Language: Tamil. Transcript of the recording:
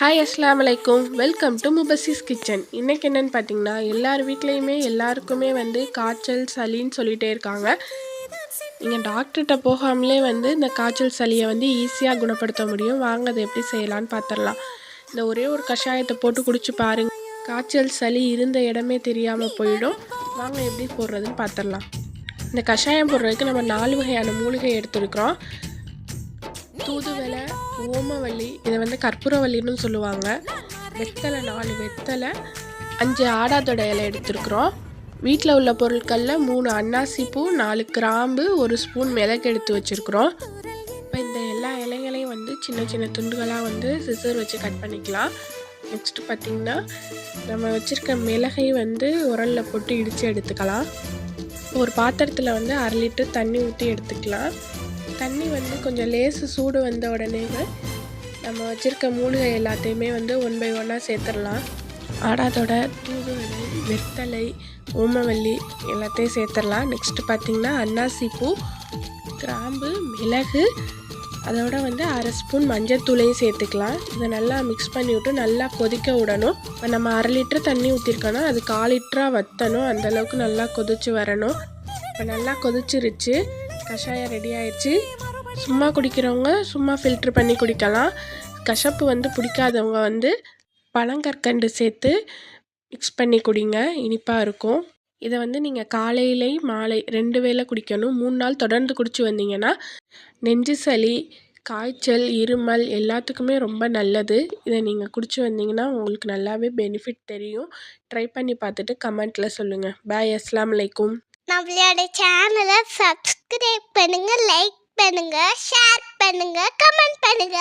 ஹாய் அஸ்ஸலாமு அலைக்கும். Welcome to Mubassis kitchen. இன்றைக்கி என்னென்னு பார்த்தீங்கன்னா, எல்லார் வீட்லேயுமே எல்லாருக்குமே காய்ச்சல் சளின்னு சொல்லிகிட்டே இருக்காங்க. நீங்கள் டாக்டர்கிட்ட போகாமலே இந்த காய்ச்சல் சளியை ஈஸியாக குணப்படுத்த முடியும். வாங்க அதை எப்படி செய்யலான்னு பார்த்துடலாம். இந்த ஒரே ஒரு கஷாயத்தை போட்டு குடிச்சு பாருங்கள். காய்ச்சல் சளி இருந்த இடமே தெரியாமல் போயிடும். வாங்க எப்படி போடுறதுன்னு பார்த்துடலாம். இந்த கஷாயம் போடுறதுக்கு நம்ம 4 வகையான மூலிகை எடுத்துருக்குறோம். தூதுவளை, ஓமவல்லி, இதை கற்பூரவல்லின்னு சொல்லுவாங்க. வெத்தலை 4 வெத்தலை, 5 ஆடாதொடை இலை எடுத்துருக்குறோம். வீட்டில் உள்ள பொருட்களில் 3 அன்னாசி பூ, 4 கிராம்பு, 1 ஸ்பூன் மிளகு எடுத்து வச்சுருக்குறோம். இப்போ இந்த எல்லா இலைகளையும் சின்ன சின்ன துண்டுகளாக சிசர் வச்சு கட் பண்ணிக்கலாம். நெக்ஸ்ட்டு பார்த்திங்கன்னா, நம்ம வச்சுருக்க மிளகை உரலில் போட்டு இடித்து எடுத்துக்கலாம். ஒரு பாத்திரத்தில் 1/2 லிட்டர் தண்ணி ஊற்றி எடுத்துக்கலாம். தண்ணி கொஞ்சம் லேசு சூடு வந்த உடனே நம்ம வச்சுருக்க மூலிகை எல்லாத்தையுமே ஒன் பை ஒன்னாக சேர்த்துடலாம். ஆடாதோட, தூதுவளை, வெத்தலை, ஓமவல்லி எல்லாத்தையும் சேர்த்துடலாம். நெக்ஸ்ட்டு பார்த்திங்கன்னா, அன்னாசி பூ, கிராம்பு, மிளகு, அதோட 1/2 ஸ்பூன் மஞ்சத்தூளையும் சேர்த்துக்கலாம். இதை நல்லா மிக்ஸ் பண்ணி விட்டு நல்லா கொதிக்க விடணும். இப்போ நம்ம 1/2 லிட்டர் தண்ணி ஊற்றிருக்கோன்னா அது 1/4 லிட்டராக வற்றணும். அந்தளவுக்கு நல்லா கொதிச்சு வரணும். இப்போ நல்லா கொதிச்சிருச்சு. கஷாயம் ரெடி ஆயிடுச்சு. சும்மா குடிக்கிறவங்க சும்மா ஃபில்ட்ரு பண்ணி குடிக்கலாம். கசப்பு பிடிக்காதவங்க பனங்கற்கண்டு சேர்த்து மிக்ஸ் பண்ணி குடிங்க, இனிப்பாக இருக்கும். இதை நீங்கள் காலையிலை மாலை 2 வேளை குடிக்கணும். 3 நாள் தொடர்ந்து குடிச்சு வந்தீங்கன்னா நெஞ்சு சளி, காய்ச்சல், இருமல் எல்லாத்துக்குமே ரொம்ப நல்லது. இதை நீங்கள் குடிச்சு வந்தீங்கன்னா உங்களுக்கு நல்லாவே பெனிஃபிட் தெரியும். ட்ரை பண்ணி பார்த்துட்டு கமெண்ட்டில் சொல்லுங்கள். பாய். அஸ்ஸலாமு அலைக்கும். நம்மளோட சேனலை சப்ஸ்கிரைப் பண்ணுங்க, லைக் பண்ணுங்க, ஷேர் பண்ணுங்க, கமெண்ட் பண்ணுங்க.